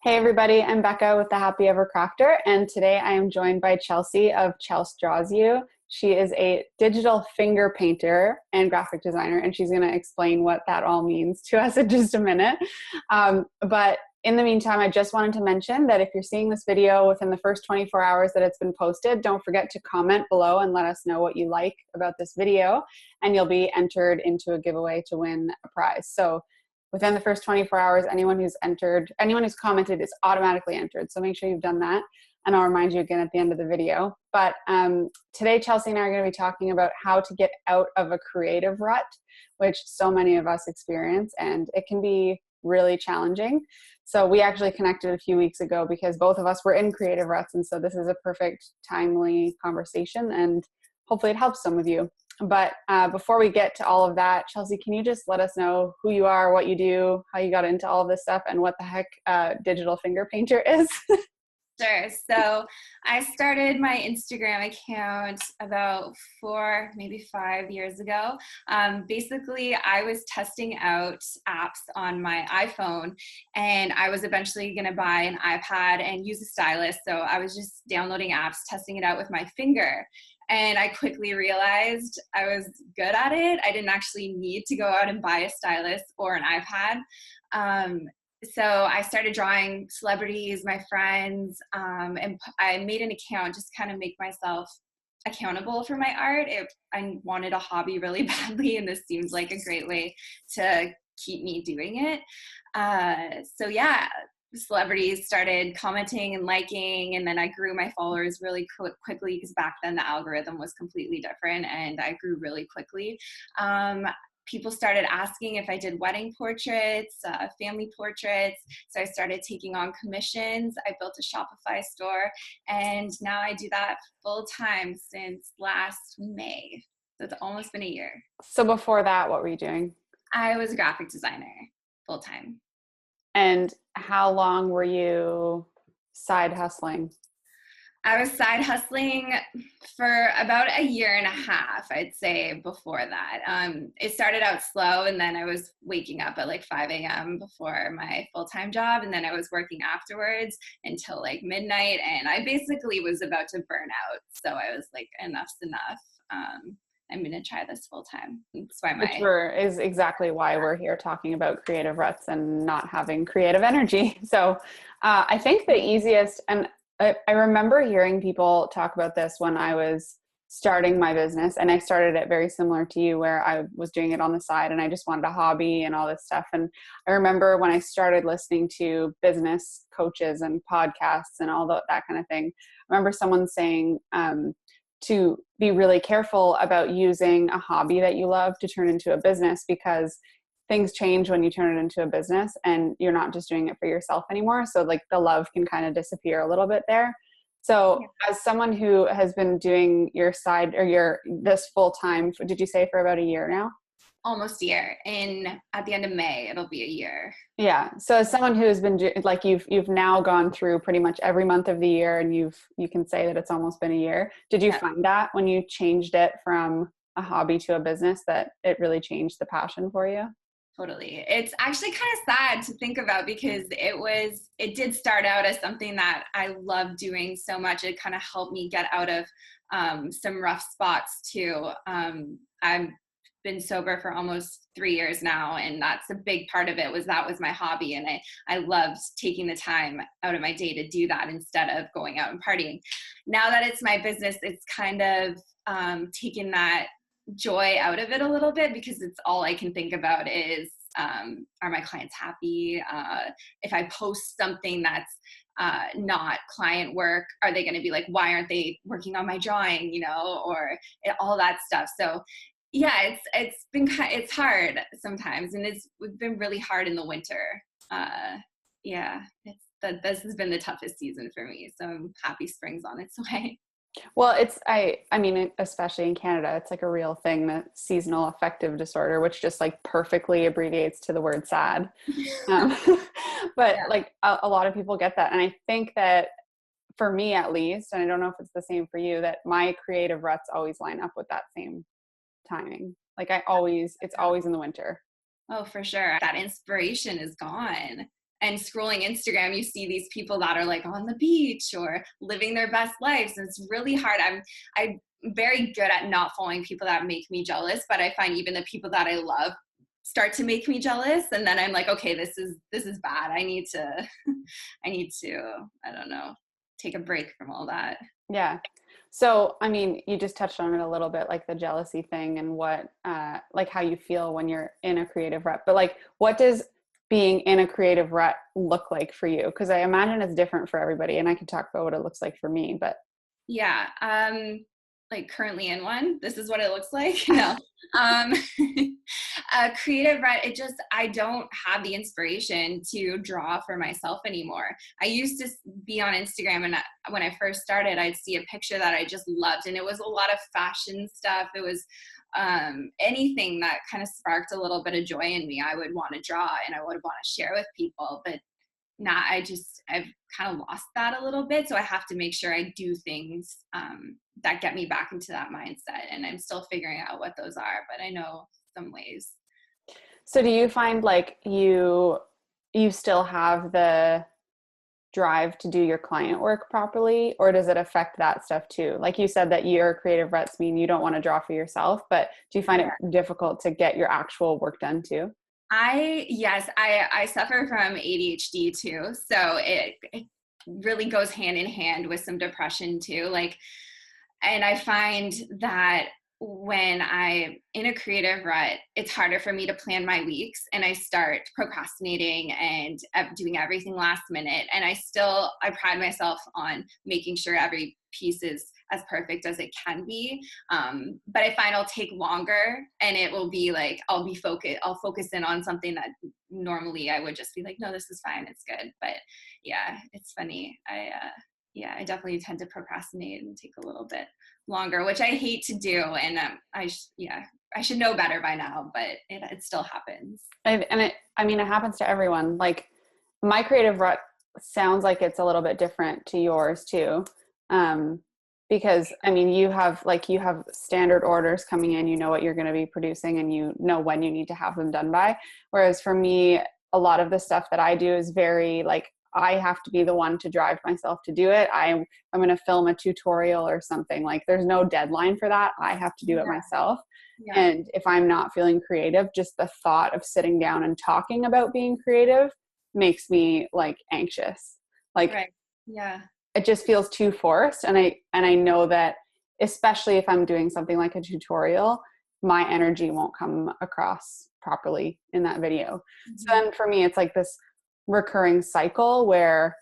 Hey everybody, I'm Becca with the Happy Ever Crafter, and today I am joined by Chelsea of Chelsdrawsyou. She is a digital finger painter and graphic designer, and she's going to explain what that all means to us in just a minute. But in the meantime, I just wanted to mention that if you're seeing this video within the first 24 hours that it's been posted, don't forget to comment below and let us know what you like about this video, and you'll be entered into a giveaway to win a prize. So within the first 24 hours, anyone who's commented is automatically entered. So make sure you've done that. And I'll remind you again at the end of the video. But today, Chelsea and I are going to be talking about how to get out of a creative rut, which so many of us experience, and it can be really challenging. So we actually connected a few weeks ago because both of us were in creative ruts. And so this is a perfect, timely conversation, and hopefully it helps some of you. But before we get to all of that, Chelsea, can you just let us know who you are, what you do, how you got into all of this stuff, and what the heck digital finger painter is? Sure. So I started my Instagram account about 4, maybe 5 years ago. Basically, I was testing out apps on my iPhone, and I was eventually going to buy an iPad and use a stylus. So I was just downloading apps, testing it out with my finger. And I quickly realized I was good at it. I didn't actually need to go out and buy a stylus or an iPad. So I started drawing celebrities, my friends, and I made an account just kind of make myself accountable for my art. I wanted a hobby really badly, and this seems like a great way to keep me doing it. So yeah, celebrities started commenting and liking, and then I grew my followers really quickly because back then the algorithm was completely different, and I grew really quickly. People started asking if I did wedding portraits, family portraits. So I started taking on commissions. I built a Shopify store, and now I do that full time since last May. So it's almost been a year. So before that, what were you doing? I was a graphic designer full time. And how long were you side hustling? I was side hustling for about a year and a half, I'd say, before that. It started out slow, and then I was waking up at like 5 a.m. before my full-time job, and then I was working afterwards until like midnight, and I basically was about to burn out. So I was like, enough's enough. I'm going to try this full time. That's why is exactly why we're here talking about creative ruts and not having creative energy. So I think the easiest, and I remember hearing people talk about this when I was starting my business, and I started it very similar to you, where I was doing it on the side and I just wanted a hobby and all this stuff. And I remember when I started listening to business coaches and podcasts and all that kind of thing, I remember someone saying to be really careful about using a hobby that you love to turn into a business, because things change when you turn it into a business and you're not just doing it for yourself anymore. So like the love can kind of disappear a little bit there. So as someone who has been doing your side or this full time, did you say for about a year now? Almost a year. At the end of May, it'll be a year. Yeah. So as someone who has been like you've now gone through pretty much every month of the year, and you can say that it's almost been a year. Did you find that when you changed it from a hobby to a business that it really changed the passion for you? Totally. It's actually kind of sad to think about, because it did start out as something that I loved doing so much. It kind of helped me get out of some rough spots too. I've been sober for almost 3 years now, and that's a big part of it. That was my hobby, and I loved taking the time out of my day to do that instead of going out and partying. Now that it's my business, it's kind of taken that joy out of it a little bit, because it's all I can think about is are my clients happy? If I post something that's not client work, are they going to be like, why aren't they working on my drawing, or all that stuff. So yeah, it's hard sometimes, and it's been really hard in the winter. This has been the toughest season for me, so I'm happy spring's on its way. Well, I mean, especially in Canada, it's like a real thing, that seasonal affective disorder, which just like perfectly abbreviates to the word sad. But like a lot of people get that. And I think that for me, at least, and I don't know if it's the same for you, that my creative ruts always line up with that same timing. Like it's always in the winter. Oh, for sure. That inspiration is gone. and scrolling Instagram, you see these people that are like on the beach or living their best lives. And it's really hard. I'm very good at not following people that make me jealous, but I find even the people that I love start to make me jealous. And then I'm like, okay, this is bad. I need to, I don't know, take a break from all that. Yeah. So, I mean, you just touched on it a little bit, like the jealousy thing and what, like how you feel when you're in a creative rut, but like, what does being in a creative rut look like for you? Because I imagine it's different for everybody, and I can talk about what it looks like for me, but. Yeah. Like currently in one, this is what it looks like. No, um, a creative rut. I don't have the inspiration to draw for myself anymore. I used to be on Instagram, and when I first started, I'd see a picture that I just loved, and it was a lot of fashion stuff. It was anything that kind of sparked a little bit of joy in me. I would want to draw, and I would want to share with people, but I've kind of lost that a little bit. So I have to make sure I do things that get me back into that mindset. And I'm still figuring out what those are, but I know some ways. So do you find like you still have the drive to do your client work properly, or does it affect that stuff too? Like you said that your creative ruts mean you don't want to draw for yourself, but do you find it difficult to get your actual work done too? Yes, I suffer from ADHD too. So it really goes hand in hand with some depression too. Like, and I find that when I'm in a creative rut, it's harder for me to plan my weeks, and I start procrastinating and doing everything last minute. And I pride myself on making sure every piece is as perfect as it can be. But I find I'll take longer, and it will be like, I'll focus in on something that normally I would just be like, no, this is fine. It's good. But yeah, it's funny. I definitely tend to procrastinate and take a little bit longer, which I hate to do. And I should know better by now, but it still happens. It happens to everyone. Like my creative rut sounds like it's a little bit different to yours too. Because I mean, you have standard orders coming in, you know what you're going to be producing, and you know when you need to have them done by. Whereas for me, a lot of the stuff that I do is very like, I have to be the one to drive myself to do it. I'm going to film a tutorial or something. Like there's no deadline for that. I have to do it myself. Yeah. And if I'm not feeling creative, just the thought of sitting down and talking about being creative makes me like anxious. Like, right. Yeah, it just feels too forced. And I know that especially if I'm doing something like a tutorial, my energy won't come across properly in that video. Mm-hmm. So then for me, it's like this recurring cycle where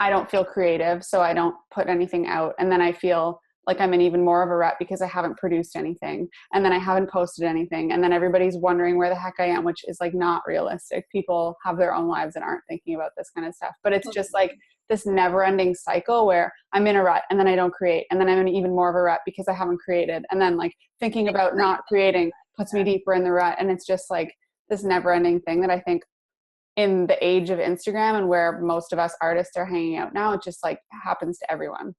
I don't feel creative, so I don't put anything out, and then I feel like I'm in even more of a rut because I haven't produced anything, and then I haven't posted anything, and then everybody's wondering where the heck I am, which is like not realistic. People have their own lives and aren't thinking about this kind of stuff, but it's just like this never-ending cycle where I'm in a rut and then I don't create, and then I'm in even more of a rut because I haven't created, and then like thinking about not creating puts me deeper in the rut, and it's just like this never-ending thing that I think in the age of Instagram and where most of us artists are hanging out now, it just like happens to everyone.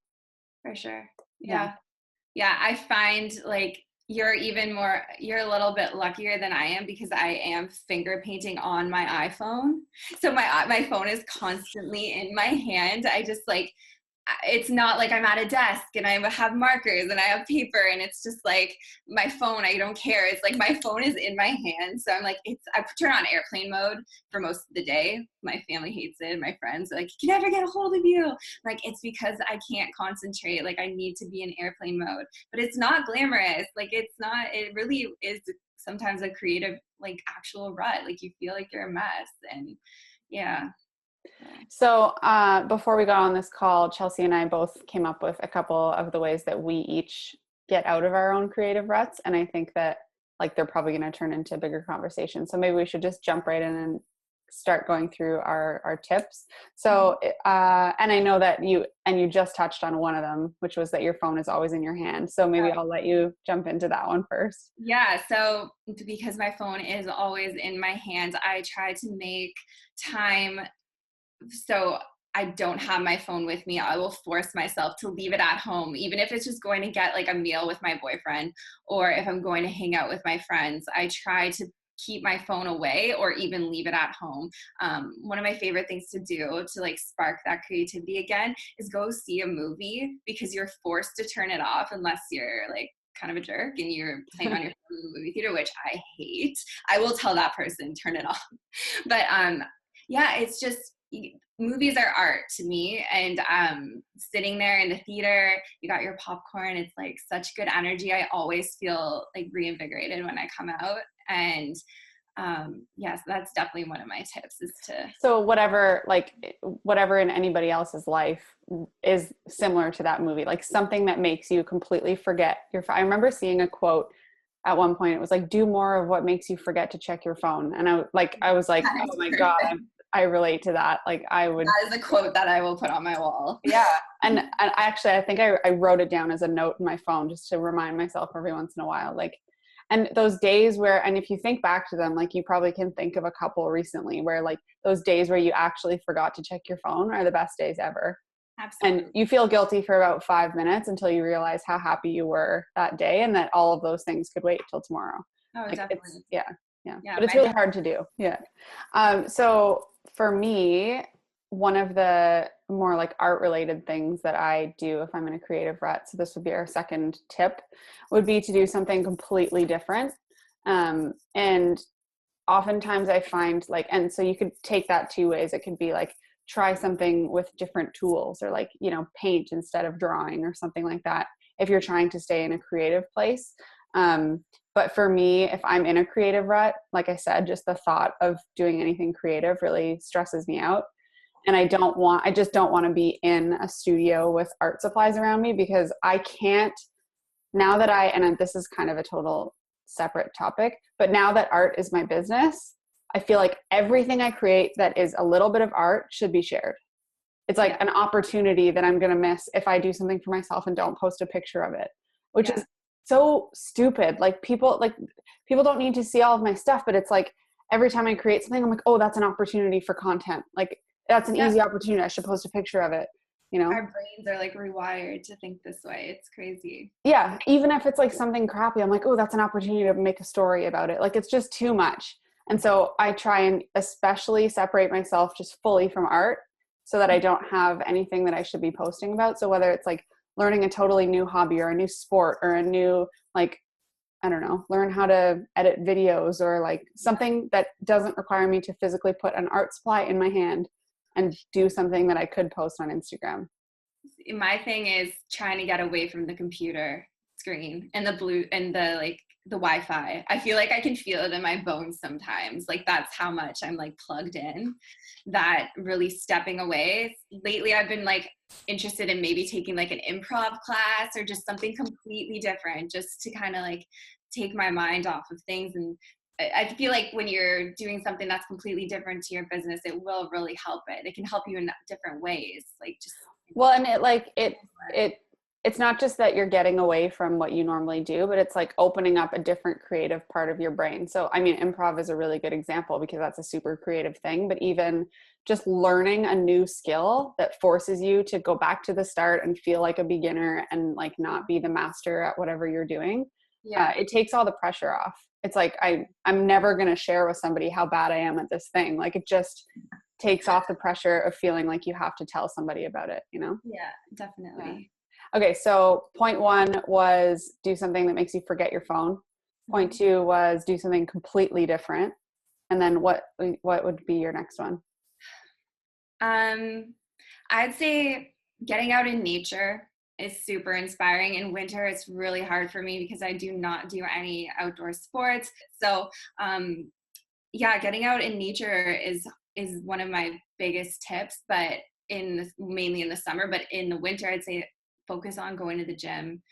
For sure. Yeah. I find like you're a little bit luckier than I am, because I am finger painting on my iPhone. So my phone is constantly in my hand. I just like, it's not like I'm at a desk and I have markers and I have paper, and it's just like my phone, I don't care. It's like my phone is in my hand. So I'm like, I turn on airplane mode for most of the day. My family hates it. My friends are like, can I ever get a hold of you? Like, it's because I can't concentrate. Like I need to be in airplane mode, but it's not glamorous. Like it really is sometimes a creative, like actual rut. Like you feel like you're a mess, and yeah. So before we got on this call, Chelsea and I both came up with a couple of the ways that we each get out of our own creative ruts. And I think that like they're probably going to turn into a bigger conversation. So maybe we should just jump right in and start going through our tips. So, and I know that you just touched on one of them, which was that your phone is always in your hand. So maybe I'll let you jump into that one first. Yeah. So because my phone is always in my hand, I try to make time so I don't have my phone with me. I will force myself to leave it at home, even if it's just going to get like a meal with my boyfriend, or if I'm going to hang out with my friends. I try to keep my phone away or even leave it at home. One of my favorite things to do to like spark that creativity again is go see a movie, because you're forced to turn it off unless you're like kind of a jerk and you're playing on your phone in the movie theater, which I hate. I will tell that person, turn it off. But yeah, it's just, movies are art to me. And sitting there in the theater, you got your popcorn, it's like such good energy. I always feel like reinvigorated when I come out. And yes, that's definitely one of my tips, is to. So whatever in anybody else's life is similar to that movie, like something that makes you completely forget I remember seeing a quote at one point. It was like, do more of what makes you forget to check your phone. And I was like, oh my God, I relate to that. Like that is a quote that I will put on my wall. Yeah. And actually, I think I wrote it down as a note in my phone just to remind myself every once in a while. Like, and those days where, and if you think back to them, like you probably can think of a couple recently where like those days where you actually forgot to check your phone are the best days ever. Absolutely. And you feel guilty for about 5 minutes until you realize how happy you were that day and that all of those things could wait till tomorrow. Oh, like definitely. Yeah. But it's really hard to do. Yeah. So for me, one of the more like art related things that I do if I'm in a creative rut, so this would be our second tip, would be to do something completely different. And oftentimes I find like, and so you could take that two ways. It could be like, try something with different tools, or like, paint instead of drawing or something like that, if you're trying to stay in a creative place. But for me, if I'm in a creative rut, like I said, just the thought of doing anything creative really stresses me out. And I just don't want to be in a studio with art supplies around me, because I can't, now that and this is kind of a total separate topic, but now that art is my business, I feel like everything I create that is a little bit of art should be shared. It's like an opportunity that I'm going to miss if I do something for myself and don't post a picture of it, which is so stupid. Like people don't need to see all of my stuff, but it's like every time I create something, I'm like, oh, that's an opportunity for content. Like that's an easy opportunity. I should post a picture of it. Our brains are like rewired to think this way. It's crazy. Yeah. Even if it's like something crappy, I'm like, oh, that's an opportunity to make a story about it. Like it's just too much. And so I try and especially separate myself just fully from art so that I don't have anything that I should be posting about. So whether it's like learning a totally new hobby or a new sport or a new, like, I don't know, learn how to edit videos or like something that doesn't require me to physically put an art supply in my hand and do something that I could post on Instagram. My thing is trying to get away from the computer screen and the Wi-Fi. I feel like I can feel it in my bones sometimes. Like that's how much I'm like plugged in, that really stepping away. Lately I've been like interested in maybe taking like an improv class or just something completely different, just to kind of like take my mind off of things. And I feel like when you're doing something that's completely different to your business, it will really help it. It can help you in different ways. Like just. Well, and it's not just that you're getting away from what you normally do, but it's like opening up a different creative part of your brain. So, I mean, improv is a really good example because that's a super creative thing, but even just learning a new skill that forces you to go back to the start and feel like a beginner and like not be the master at whatever you're doing. It takes all the pressure off. It's like, I'm never going to share with somebody how bad I am at this thing. Like it just takes off the pressure of feeling like you have to tell somebody about it, Yeah, definitely. Yeah. Okay. So point 1 was do something that makes you forget your phone. Point 2 was do something completely different. And then what would be your next one? I'd say getting out in nature is super inspiring. In winter, it's really hard for me because I do not do any outdoor sports. So, getting out in nature is one of my biggest tips, but mainly in the summer. But in the winter, I'd say focus on going to the gym,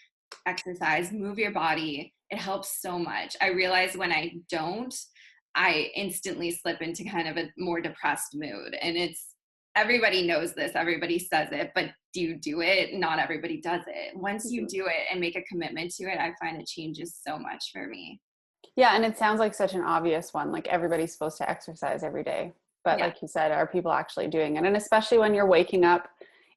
exercise, move your body. It helps so much. I realize when I don't, I instantly slip into kind of a more depressed mood. And everybody knows this, everybody says it, but do you do it? Not everybody does it. Once you do it and make a commitment to it, I find it changes so much for me. Yeah. And it sounds like such an obvious one. Like everybody's supposed to exercise every day. But like you said, are people actually doing it? And especially when you're waking up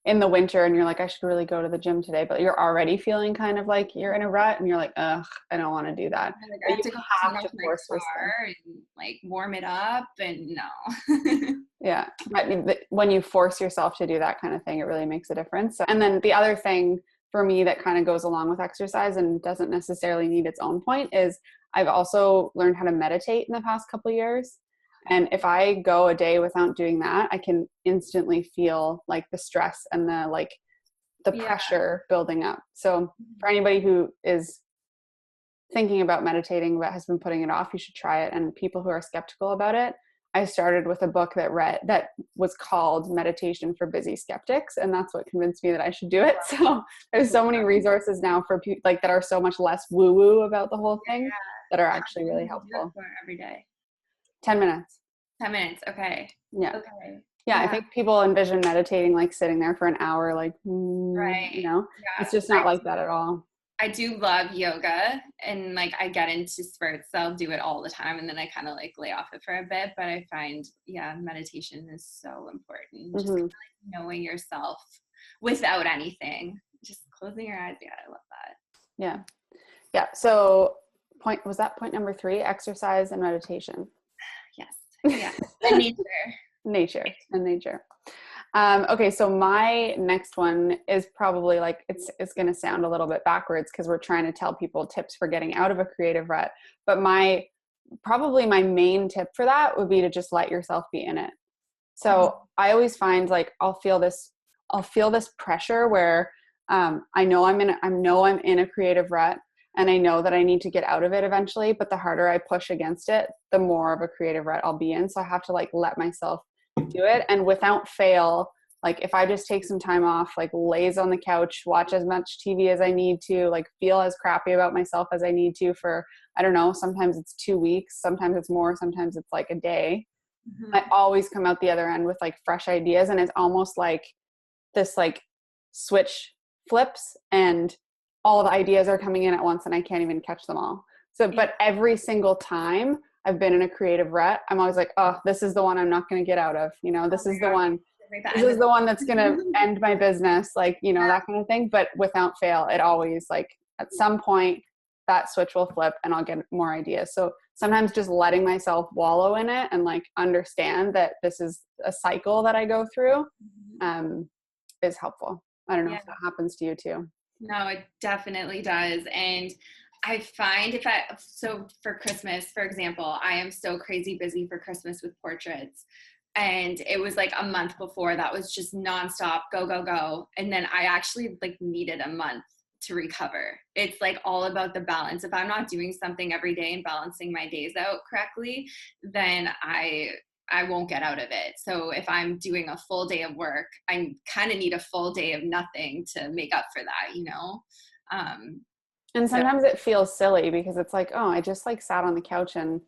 in the winter and you're like, I should really go to the gym today, but you're already feeling kind of like you're in a rut and you're like, ugh, I don't want to do that. Like, I But have you to go have clean to up my force yourself. car and like warm it up, and no. Yeah. But when you force yourself to do that kind of thing, it really makes a difference. And then the other thing for me that kind of goes along with exercise and doesn't necessarily need its own point is I've also learned how to meditate in the past couple of years. And if I go a day without doing that, I can instantly feel like the stress and the pressure building up. So for anybody who is thinking about meditating but has been putting it off, you should try it. And people who are skeptical about it, I started with a book that was called Meditation for Busy Skeptics, and that's what convinced me that I should do it. So there's so many resources now for people like that are so much less woo-woo about the whole thing that are actually really helpful. Every day. 10 minutes. 10 minutes. Okay. Yeah. Okay. Yeah, I think people envision meditating like sitting there for an hour, like, right. You know, yeah. It's just not like that at all. I do love yoga, and like I get into spurts, so I'll do it all the time, and then I kind of like lay off it for a bit. But I find, meditation is so important. Just kind of like knowing yourself without anything, just closing your eyes. Yeah, I love that. Yeah. So point number 3, exercise and meditation. Yes. Yeah. And nature. Okay, so my next one is probably like it's going to sound a little bit backwards because we're trying to tell people tips for getting out of a creative rut. But my main tip for that would be to just let yourself be in it. So I always find like I'll feel this pressure where I know I'm in a creative rut, and I know that I need to get out of it eventually. But the harder I push against it, the more of a creative rut I'll be in. So I have to like let myself do it, and without fail, like if I just take some time off, like laze on the couch, watch as much TV as I need to, like feel as crappy about myself as I need to for, I don't know, sometimes it's 2 weeks, sometimes it's more, sometimes it's like a day. I always come out the other end with like fresh ideas, and it's almost like this like switch flips and all the ideas are coming in at once and I can't even catch them all. So but every single time I've been in a creative rut, I'm always like, oh, this is the one I'm not going to get out of. This is the one that's going to end my business. Like, that kind of thing. But without fail, it always like at some point that switch will flip and I'll get more ideas. So sometimes just letting myself wallow in it and like understand that this is a cycle that I go through is helpful. I don't know if that happens to you too. No, it definitely does. And I find so for Christmas, for example, I am so crazy busy for Christmas with portraits. And it was like a month before that was just nonstop, go, go, go. And then I actually like needed a month to recover. It's like all about the balance. If I'm not doing something every day and balancing my days out correctly, then I won't get out of it. So if I'm doing a full day of work, I kind of need a full day of nothing to make up for that, And sometimes it feels silly because it's like, oh, I just like sat on the couch and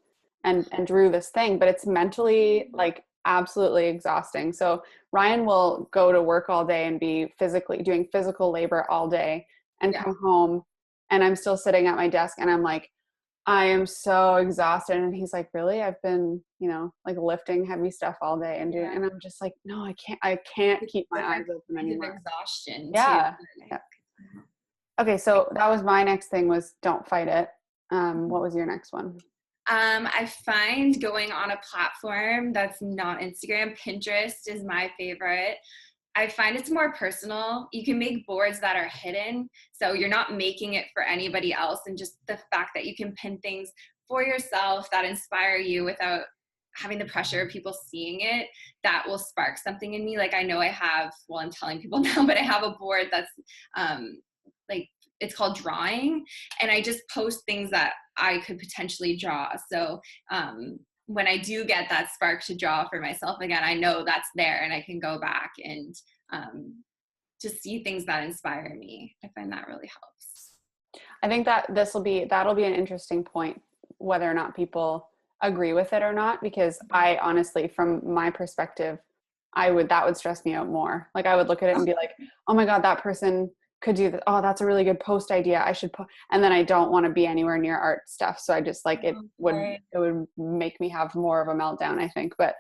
drew this thing, but it's mentally like absolutely exhausting. So Ryan will go to work all day and be doing physical labor all day and come home, and I'm still sitting at my desk and I'm like, I am so exhausted. And he's like, really? I've been, like lifting heavy stuff all day and doing, and I'm just like, no, I can't keep my eyes open anymore. Exhaustion. Yeah. Okay. So that was my next thing was don't fight it. What was your next one? I find going on a platform that's not Instagram, Pinterest is my favorite. I find it's more personal. You can make boards that are hidden, so you're not making it for anybody else, and just the fact that you can pin things for yourself that inspire you without having the pressure of people seeing it, that will spark something in me. Like I know I'm telling people now, but I have a board that's like it's called drawing, and I just post things that I could potentially draw. So when I do get that spark to draw for myself again, I know that's there and I can go back and just see things that inspire me. I find that really helps. I think that that'll be an interesting point, whether or not people agree with it or not, because I honestly, from my perspective, that would stress me out more. Like I would look at it and be like, oh my God, that person could do that. Oh, that's a really good post idea. I should and then I don't want to be anywhere near art stuff. So I just like, it would make me have more of a meltdown, I think. But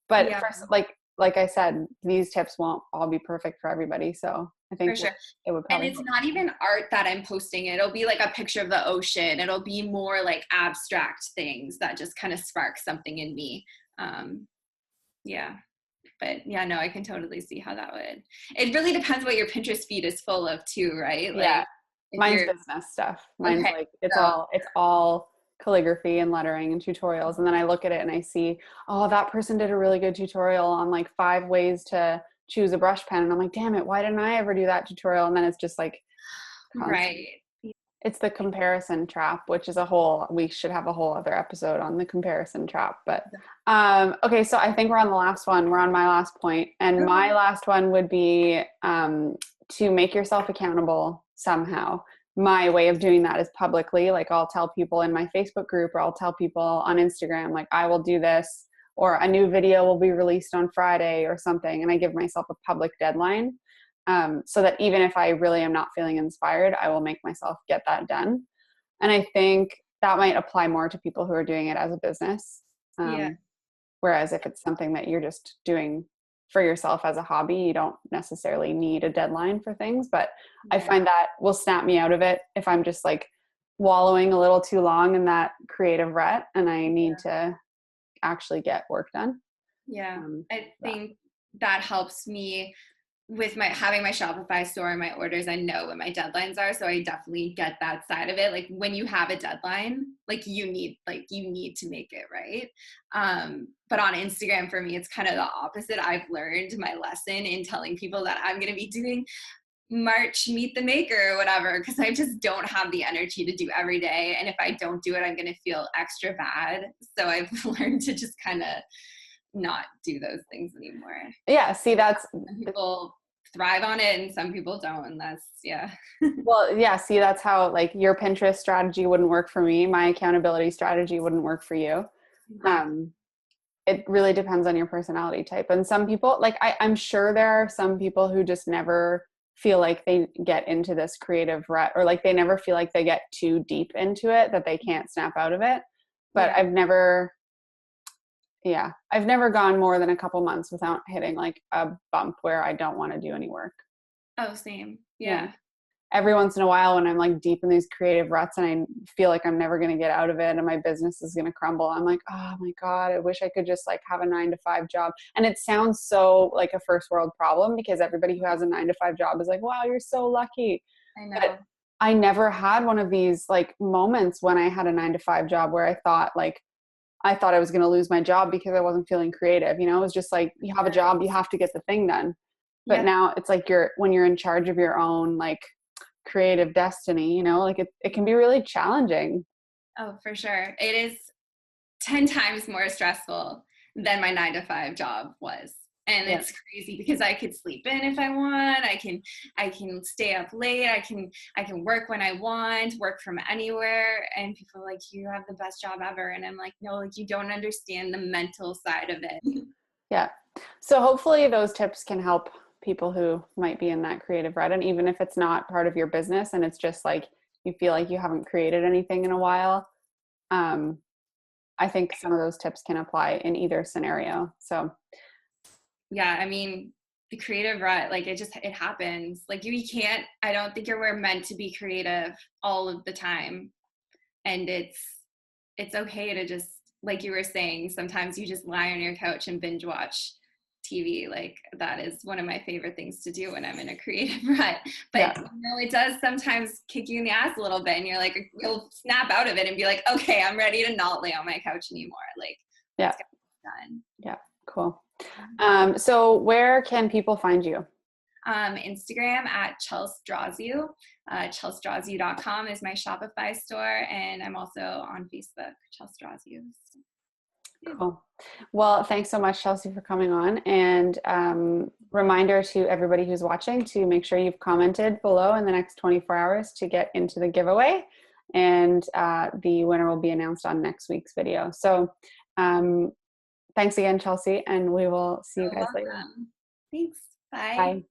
first, like like I said, these tips won't all be perfect for everybody. So I think For sure. it would And probably it's not even art that I'm posting. It'll be like a picture of the ocean. It'll be more like abstract things that just kind of spark something in me. Yeah. But yeah, no, I can totally see how that would. It really depends what your Pinterest feed is full of too, right? yeah. Like if Mine's you're business stuff. Mine's okay. like So it's all calligraphy and lettering and tutorials. And then I look at it and I see, oh, that person did a really good tutorial on like 5 ways to choose a brush pen. And I'm like, damn it, why didn't I ever do that tutorial? And then it's just like constant. right. It's the comparison trap, which is we should have a whole other episode on the comparison trap. But okay, so I think we're on the last one. We're on my last point. And my last one would be to make yourself accountable somehow. My way of doing that is publicly. Like I'll tell people in my Facebook group, or I'll tell people on Instagram, like I will do this, or a new video will be released on Friday or something. And I give myself a public deadline. So that even if I really am not feeling inspired, I will make myself get that done. And I think that might apply more to people who are doing it as a business. Yeah. Whereas if it's something that you're just doing for yourself as a hobby, you don't necessarily need a deadline for things. But I find that will snap me out of it if I'm just like wallowing a little too long in that creative rut and I need to actually get work done. Yeah. I think that helps me with having my Shopify store and my orders. I know what my deadlines are. So I definitely get that side of it. Like when you have a deadline, like you need to make it right. But on Instagram for me, it's kind of the opposite. I've learned my lesson in telling people that I'm going to be doing March Meet the Maker or whatever, because I just don't have the energy to do every day. And if I don't do it, I'm going to feel extra bad. So I've learned to just kind of not do those things anymore. Yeah, see, that's some people thrive on it and some people don't, and that's well, yeah, see, that's how like your Pinterest strategy wouldn't work for me. My accountability strategy wouldn't work for you. It really depends on your personality type. And some people, like I'm sure there are some people who just never feel like they get into this creative rut, or like they never feel like they get too deep into it that they can't snap out of it. But I've never gone more than a couple months without hitting like a bump where I don't want to do any work. Oh, same. Yeah. Every once in a while when I'm like deep in these creative ruts and I feel like I'm never going to get out of it and my business is going to crumble, I'm like, oh my God, I wish I could just like have a 9-to-5 job. And it sounds so like a first world problem because everybody who has a 9-to-5 job is like, wow, you're so lucky. I know. But I never had one of these like moments when I had a 9-to-5 job where I thought I was going to lose my job because I wasn't feeling creative. You know, it was just like, you have a job, you have to get the thing done. But now it's like when you're in charge of your own like creative destiny, you know, like it can be really challenging. Oh, for sure. It is 10 times more stressful than my 9-to-5 job was. And it's crazy because I could sleep in if I want. I can stay up late. I can work when I want, work from anywhere. And people are like, you have the best job ever. And I'm like, no, like you don't understand the mental side of it. Yeah. So hopefully those tips can help people who might be in that creative rut. And even if it's not part of your business and it's just like you feel like you haven't created anything in a while, I think some of those tips can apply in either scenario. So yeah, I mean, the creative rut, like it happens. Like I don't think we're meant to be creative all of the time. And it's okay to just, like you were saying, sometimes you just lie on your couch and binge watch TV. Like that is one of my favorite things to do when I'm in a creative rut. But it does sometimes kick you in the ass a little bit and you're like, you'll snap out of it and be like, okay, I'm ready to not lay on my couch anymore. Like, it's done. Yeah. Cool. So where can people find you? Instagram at Chelsdrawsyou. Chelsdrawsyou.com is my Shopify store. And I'm also on Facebook, Chelsdrawsyou. Cool. Well, thanks so much, Chelsea, for coming on. And reminder to everybody who's watching to make sure you've commented below in the next 24 hours to get into the giveaway. And the winner will be announced on next week's video. So thanks again, Chelsea, and we will see you guys later. Thanks. Bye. Bye.